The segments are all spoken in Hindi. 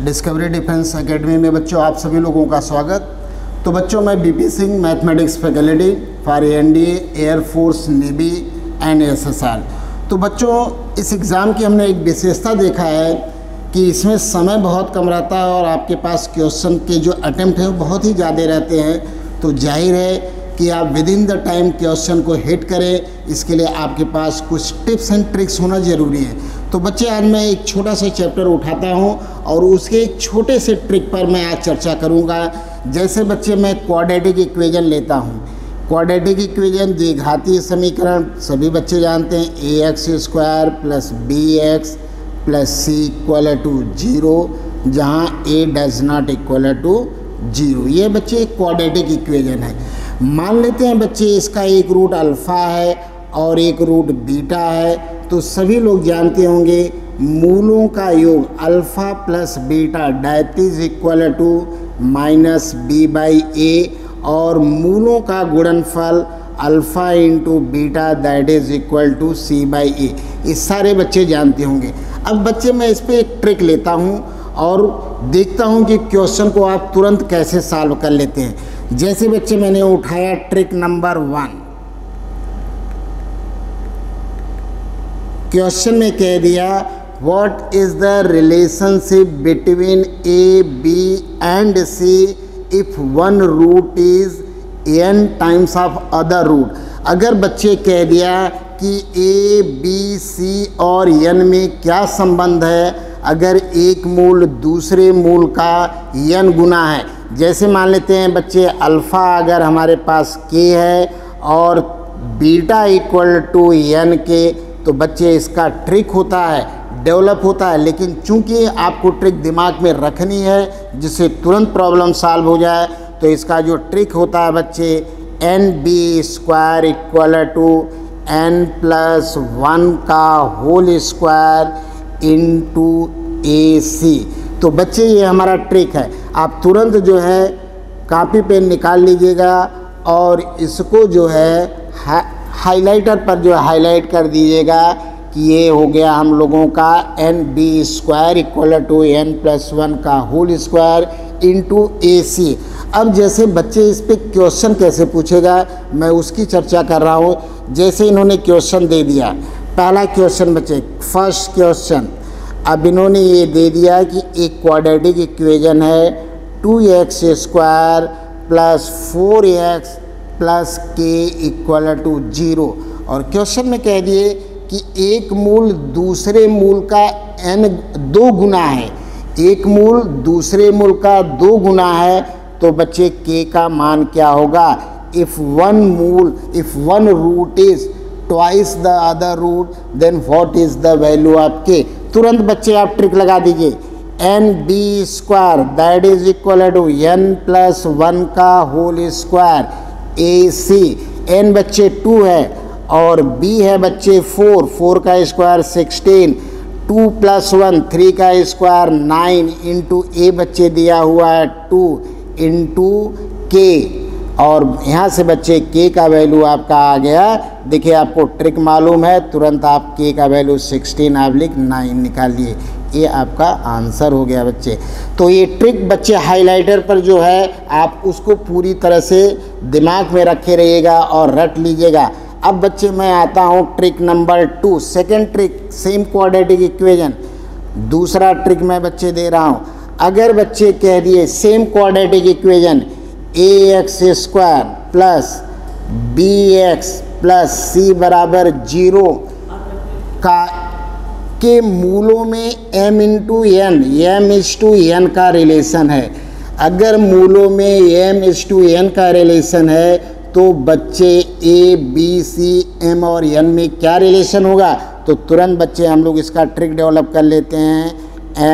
डिस्कवरी डिफेंस एकेडमी में बच्चों आप सभी लोगों का स्वागत। तो बच्चों मैं BP Singh, mathematics faculty for NDA, air force, navy and SSR. तो बच्चों इस एग्ज़ाम की हमने एक विशेषता देखा है कि इसमें समय बहुत कम रहता है और आपके पास क्वेश्चन के जो अटेम्प्ट हैं वो बहुत ही ज़्यादा रहते हैं। तो जाहिर है कि आप with in the time question को हिट करें, इसके लिए आपके पास कुछ टिप्स एंड ट्रिक्स होना ज़रूरी है। तो बच्चे आज मैं एक छोटा सा चैप्टर उठाता हूं और उसके एक छोटे से ट्रिक पर मैं आज चर्चा करूंगा। जैसे बच्चे मैं क्वाड्रेटिक इक्वेशन लेता हूं। क्वाड्रेटिक इक्वेशन द्विघातीय समीकरण सभी बच्चे जानते हैं, ax² + bx + c = 0, जहाँ a does not equal to 0। ये बच्चे क्वाड्रेटिक इक्वेशन है। मान लेते हैं बच्चे इसका एक रूट अल्फ़ा है और एक रूट बीटा है। तो सभी लोग जानते होंगे मूलों का योग alpha plus beta that is equal to -b/a और मूलों का गुणनफल alpha into beta that is equal to c/a। ये सारे बच्चे जानते होंगे। अब बच्चे मैं इस पर एक ट्रिक लेता हूँ और देखता हूँ कि क्वेश्चन को आप तुरंत कैसे सॉल्व कर लेते हैं। जैसे बच्चे मैंने उठाया ट्रिक नंबर 1। क्वेश्चन में कह दिया what is the relationship between A, B and C if one root is n times of other root. अगर बच्चे कह दिया कि ए, बी, सी और n में क्या संबंध है, अगर एक मूल दूसरे मूल का n गुना है। जैसे मान लेते हैं बच्चे अल्फ़ा अगर हमारे पास k है और बीटा इक्वल टू n के, तो बच्चे इसका ट्रिक होता है, डेवलप होता है। लेकिन चूंकि आपको ट्रिक दिमाग में रखनी है जिससे तुरंत प्रॉब्लम सॉल्व हो जाए, तो इसका जो ट्रिक होता है बच्चे nb² = n+1 का होल स्क्वायर इंटू ac। तो बच्चे ये हमारा ट्रिक है। आप तुरंत जो है कॉपी पेन निकाल लीजिएगा और इसको जो है हाइलाइटर पर जो हाईलाइट कर दीजिएगा कि ये हो गया हम लोगों का nb² = n+1 का होल स्क्वायर इंटू ac। अब जैसे बच्चे इस पे क्वेश्चन कैसे पूछेगा मैं उसकी चर्चा कर रहा हूँ। जैसे इन्होंने क्वेश्चन दे दिया, पहला क्वेश्चन बच्चे फर्स्ट क्वेश्चन, अब इन्होंने ये दे दिया कि एक क्वाड्रेटिक इक्वेशन है 2x² + 4x + k = 0 और क्वेश्चन में कह दिए कि एक मूल दूसरे मूल का n 2 गुना है। एक मूल दूसरे मूल का 2 गुना है, तो बच्चे k का मान क्या होगा। If one root is twice the other root then what is the value of k। तुरंत बच्चे आप ट्रिक लगा दीजिए, nb² that is equal to n+1 का होल स्क्वायर ac। n बच्चे 2 है और b है बच्चे 4 का स्क्वायर 16, 2 + 1 3 का स्क्वायर 9 इंटू a बच्चे दिया हुआ है 2 इंटू k और यहाँ से बच्चे k का वैल्यू आपका आ गया। देखिए आपको ट्रिक मालूम है, तुरंत आप k का वैल्यू 16/9 निकालिए, ये आपका आंसर हो गया बच्चे। तो ये ट्रिक बच्चे हाइलाइटर पर जो है आप उसको पूरी तरह से दिमाग में रखे रहिएगा और रट लीजिएगा। अब बच्चे मैं आता हूँ trick number 2, second trick, same quadratic equation. दूसरा ट्रिक मैं बच्चे दे रहा हूँ। अगर बच्चे कह दिए same quadratic equation ax² + bx + c = 0 के मूलों में m/n का रिलेशन है। अगर मूलों में m/n का रिलेशन है तो बच्चे a, b, c, m और n में क्या रिलेशन होगा। तो तुरंत बच्चे हम लोग इसका ट्रिक डेवलप कर लेते हैं,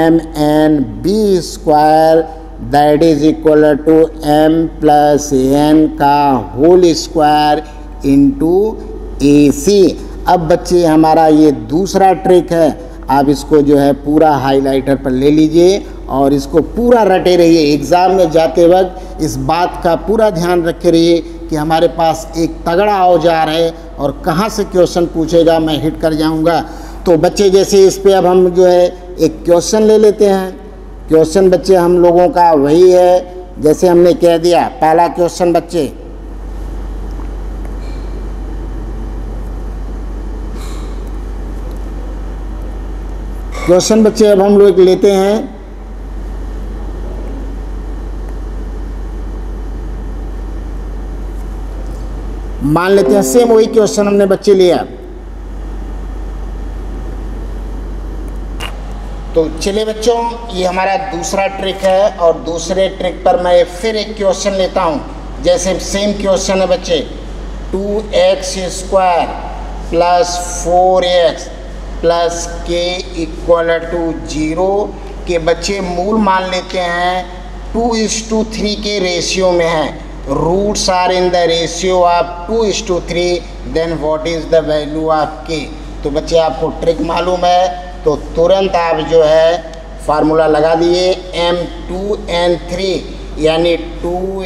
mnb² that is equal to m+n का होल स्क्वायर इंटू ac। अब बच्चे हमारा ये दूसरा ट्रिक है, आप इसको जो है पूरा हाइलाइटर पर ले लीजिए और इसको पूरा रटे रहिए। एग्ज़ाम में जाते वक्त इस बात का पूरा ध्यान रखे रहिए कि हमारे पास एक तगड़ा औजार है और कहाँ से क्वेश्चन पूछेगा मैं हिट कर जाऊँगा। तो बच्चे जैसे इस पे अब हम जो है एक क्वेश्चन ले लेते हैं। क्वेश्चन बच्चे हम लोगों का वही है जैसे हमने कह दिया। पहला क्वेश्चन बच्चे, अब हम लोग लेते हैं मान लेते हैं सेम वही क्वेश्चन हमने बच्चे लिया। तो चलिए बच्चों, ये हमारा दूसरा ट्रिक है और दूसरे ट्रिक पर मैं फिर एक क्वेश्चन लेता हूँ। जैसे सेम क्वेश्चन है बच्चे, 2x² प्लस 4x प्लस के इक्वल टू 0 के बच्चे मूल मान लेते हैं 2:3 के रेशियो में है। Roots are in the ratio of 2:3, then what is the value of k. तो बच्चे आपको ट्रिक मालूम है तो तुरंत आप जो है फार्मूला लगा दिए, m2n3 यानी 2 ×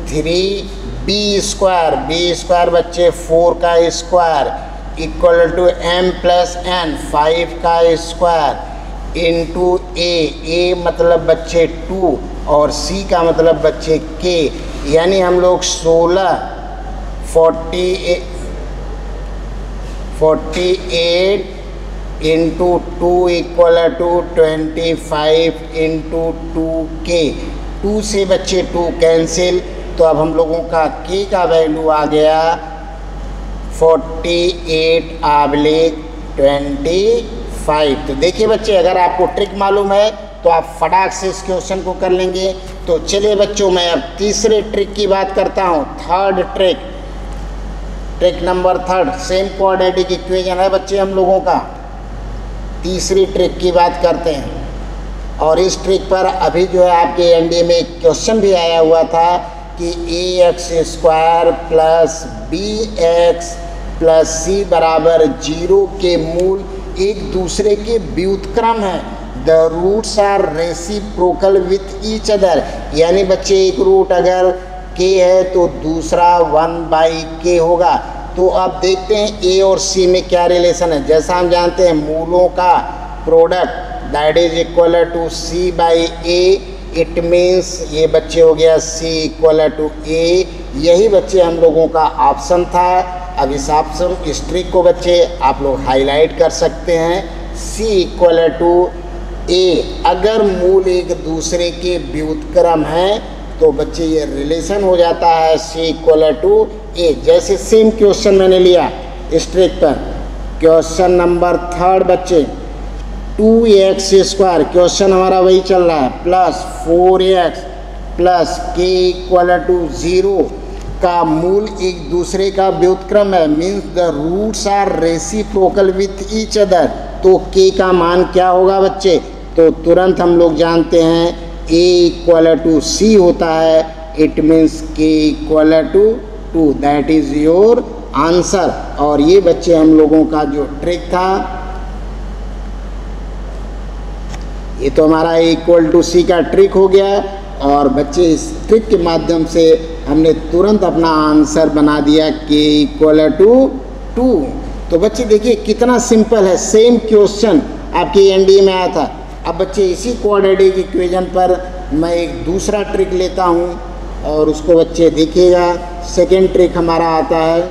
3 b² बच्चे 4 का square equal to m + n 5 का स्क्वायर इंटू a मतलब बच्चे 2 और c का मतलब बच्चे k, यानी हम लोग 48 into 2 equal to 25 into 2k। 2 से बच्चे 2 कैंसिल, तो अब हम लोगों का k का वैल्यू आ गया 48/25। तो देखिए बच्चे, अगर आपको ट्रिक मालूम है तो आप फटाक से इस क्वेश्चन को कर लेंगे। तो चलिए बच्चों, मैं अब तीसरे ट्रिक की बात करता हूँ। Third trick number 3 same quadratic equation है बच्चे हम लोगों का। तीसरी ट्रिक की बात करते हैं और इस ट्रिक पर अभी जो है आपके एनडीए में एक क्वेश्चन भी आया हुआ था कि ax² plus bx plus c बराबर 0 के मूल एक दूसरे के व्युत्क्रम हैं। The roots are reciprocal with each other, यानी बच्चे एक रूट अगर k है तो दूसरा 1/k होगा। तो अब देखते हैं a और c में क्या रिलेशन है। जैसा हम जानते हैं मूलों का product that is equal to c/a, it means ये बच्चे हो गया c इक्वल टू a। यही बच्चे हम लोगों का ऑप्शन था। अब इस ऑप्शन इस ट्रिक को बच्चे आप लोग हाईलाइट कर सकते हैं, c इक्वल टू a। अगर मूल एक दूसरे के व्युत्क्रम हैं तो बच्चे ये रिलेशन हो जाता है c इक्वल टू a। जैसे सेम क्वेश्चन मैंने लिया इस ट्रिक पर, क्वेश्चन नंबर 3 बच्चे, 2x² क्वेश्चन हमारा वही चल रहा है plus 4x plus k equal to 0 का मूल एक दूसरे का व्युत्क्रम है, means the roots are reciprocal with each other. तो k का मान क्या होगा बच्चे? तो तुरंत हम लोग जानते हैं a इक्वल टू c होता है, it means k equal to 2, that is your answer. और ये बच्चे हम लोगों का जो ट्रिक था, ये तो हमारा a इक्वल टू c का ट्रिक हो गया। और बच्चे इस ट्रिक के माध्यम से हमने तुरंत अपना आंसर बना दिया k इक्वल टू 2। तो बच्चे देखिए कितना सिंपल है, सेम क्वेश्चन आपके एनडीए में आया था। अब बच्चे इसी क्वाड्रेटिक इक्वेशन पर मैं एक दूसरा ट्रिक लेता हूँ और उसको बच्चे देखिएगा। सेकेंड ट्रिक हमारा आता है,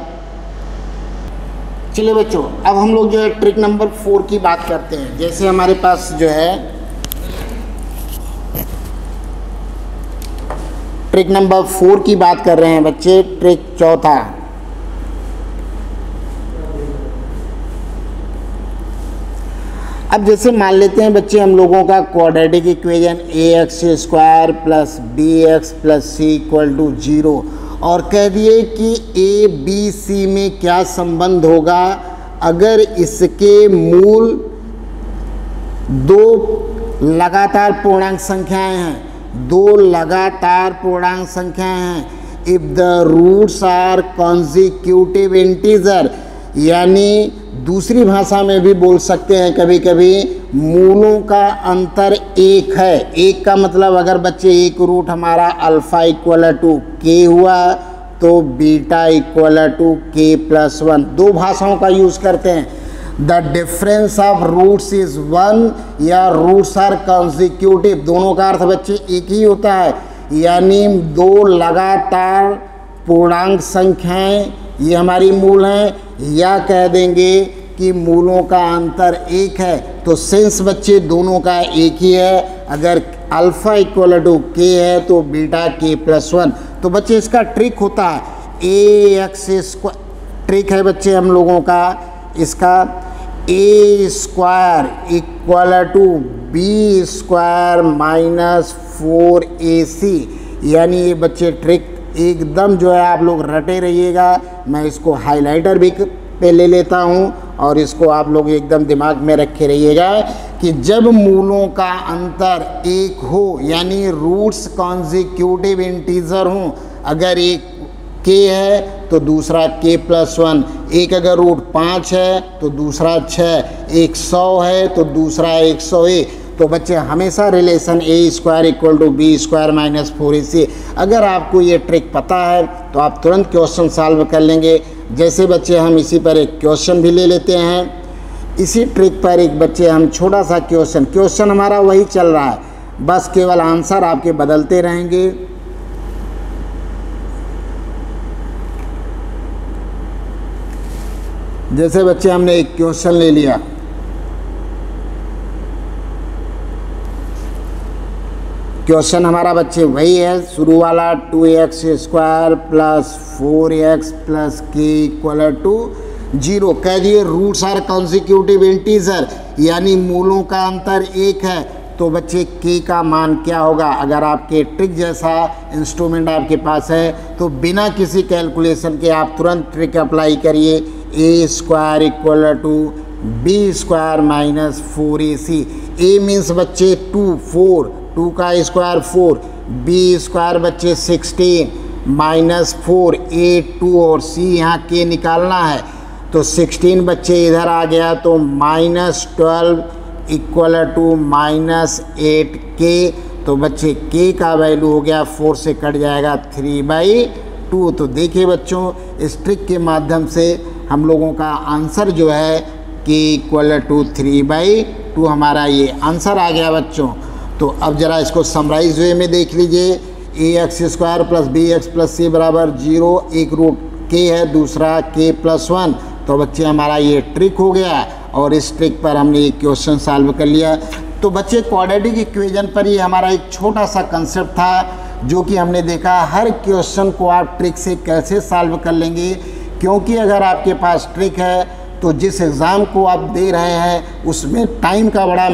चलिए बच्चों अब हम लोग जो है ट्रिक नंबर 4 की बात करते हैं। जैसे हमारे पास जो है ट्रिक नंबर 4 की बात कर रहे हैं बच्चे, ट्रिक चौथा। अब जैसे मान लेते हैं बच्चे हम लोगों का quadratic equation ax² plus bx plus c equal to 0 और कह दिए कि a b c में क्या संबंध होगा अगर इसके मूल दो लगातार पूर्णांक संख्याएं हैं, दो लगातार पूर्णांक संख्याएं हैं। If the roots are consecutive integer, यानी दूसरी भाषा में भी बोल सकते हैं कभी कभी मूलों का अंतर एक है। एक का मतलब अगर बच्चे एक रूट हमारा अल्फ़ा इक्वल टू के हुआ तो बीटा इक्वल टू k + 1, दो भाषाओं का यूज़ करते हैं। The difference of roots is 1 या रूट्स आर कंसेक्यूटिव, दोनों का अर्थ बच्चे एक ही होता है, यानी दो लगातार पूर्णांक संख्याएं ये हमारी मूल हैं, या कह देंगे कि मूलों का अंतर एक है। तो सेंस बच्चे दोनों का एक ही है, अगर अल्फ़ा इक्वल टू के है तो बीटा के प्लस 1। तो बच्चे इसका ट्रिक होता है ए एक्स स्क्वायर, ट्रिक है बच्चे हम लोगों का इसका, A square equal to B square minus 4ac, यानी ये बच्चे ट्रिक एकदम जो है आप लोग रटे रहिएगा। मैं इसको हाइलाइटर भी पे ले लेता हूँ और इसको आप लोग एकदम दिमाग में रखे रहिएगा कि जब मूलों का अंतर एक हो, यानी रूट्स कॉन्जिक्यूटिव इंटीजर हों, अगर एक के है तो दूसरा के प्लस 1, एक अगर रूट 5 है तो दूसरा 6, एक 100 है तो दूसरा 100 है। तो बच्चे हमेशा relation A square equal to B square minus 4ac, अगर आपको ये ट्रिक पता है तो आप तुरंत क्वेश्चन सॉल्व कर लेंगे। जैसे बच्चे हम इसी पर एक क्वेश्चन भी ले लेते हैं, इसी ट्रिक पर एक बच्चे हम छोटा सा क्वेश्चन हमारा वही चल रहा है, बस केवल आंसर आपके बदलते रहेंगे। जैसे बच्चे हमने एक क्वेश्चन ले लिया, क्वेश्चन हमारा बच्चे वही है शुरू वाला, 2x square plus 4x plus के इक्वल टू 0। कह दिए रूट्स आर कॉन्जिक्यूटिव इंटीजर, यानी मूलों का अंतर एक है, तो बच्चे के का मान क्या होगा। अगर आपके ट्रिक जैसा इंस्ट्रूमेंट आपके पास है तो बिना किसी कैलकुलेशन के आप तुरंत ट्रिक अप्लाई करिए, A square equal to B square minus 4ac। A means बच्चे 2 का स्क्वायर 4, बी स्क्वायर बच्चे 16 माइनस 4, ए 2 और सी यहाँ के निकालना है, तो 16 बच्चे इधर आ गया तो minus 12 equal to minus 8k। तो बच्चे k का वैल्यू हो गया 4 से कट जाएगा 3/2। तो देखिए बच्चों इस ट्रिक के माध्यम से हम लोगों का आंसर जो है k इक्वल टू 3/2 हमारा ये आंसर आ गया बच्चों। तो अब जरा इसको समराइज वे में देख लीजिए, A X square plus B X plus C बराबर 0, एक रूट के है दूसरा के प्लस 1। तो बच्चे हमारा ये ट्रिक हो गया और इस ट्रिक पर हमने ये क्वेश्चन सॉल्व कर लिया। तो बच्चे क्वाड्रेटिक इक्वेशन पर ये हमारा एक छोटा सा कंसेप्ट था जो कि हमने देखा हर क्वेश्चन को आप ट्रिक से कैसे सॉल्व कर लेंगे, क्योंकि अगर आपके पास ट्रिक है तो जिस एग्ज़ाम को आप दे रहे हैं उसमें टाइम का बड़ा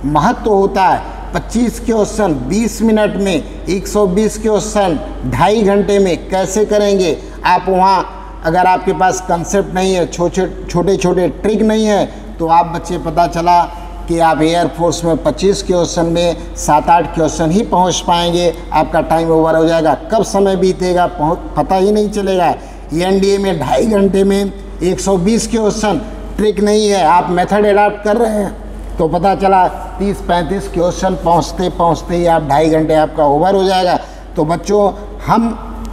महत्व होता है। 25 क्वेश्चन 20 मिनट में, 120 क्वेश्चन 2.5 घंटे में कैसे करेंगे आप। वहाँ अगर आपके पास कंसेप्ट नहीं है, छोटे छोटे ट्रिक नहीं है, तो आप बच्चे पता चला कि आप एयरफोर्स में 25 क्वेश्चन में 7-8 क्वेश्चन ही पहुँच पाएंगे, आपका टाइम ओवर हो जाएगा, कब समय बीतेगा पता ही नहीं चलेगा। एनडीए में 2.5 घंटे में 120 क्वेश्चन, ट्रिक नहीं है, आप मेथड अडॉप्ट कर रहे हैं तो पता चला 30-35 क्वेश्चन पहुँचते पहुँचते ही आप 2.5 घंटे आपका ओवर हो जाएगा। तो बच्चों हम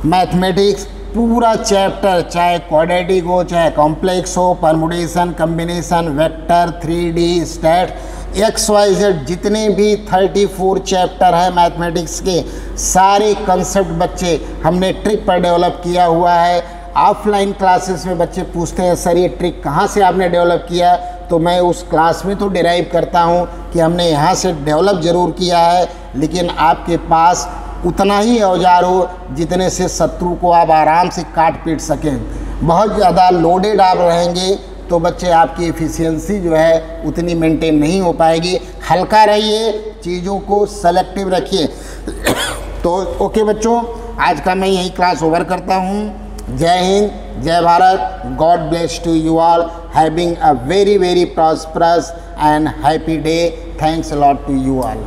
मैथमेटिक्स पूरा चैप्टर, चाहे क्वाड्रेटिक हो, चाहे कॉम्प्लेक्स हो, permutation, combination, vector, 3D, stat, XYZ, जितने भी 34 चैप्टर है मैथमेटिक्स के, सारे कंसेप्ट बच्चे हमने ट्रिक पर डेवलप किया हुआ है। ऑफलाइन क्लासेस में बच्चे पूछते हैं सर ये ट्रिक कहाँ से आपने डेवलप किया, तो मैं उस क्लास में तो डिराइव करता हूँ कि हमने यहाँ से डेवलप ज़रूर किया है, लेकिन आपके पास उतना ही औजार हो जितने से शत्रु को आप आराम से काट पीट सकें। बहुत ज़्यादा लोडेड आप रहेंगे तो बच्चे आपकी एफिशिएंसी जो है उतनी मेंटेन नहीं हो पाएगी। हल्का रहिए, चीज़ों को सेलेक्टिव रखिए। तो ओके बच्चों, आज का मैं यही क्लास ओवर करता हूँ। जय हिंद, जय Bharat, God bless to you all, having a very very prosperous and happy day. Thanks a lot to you all.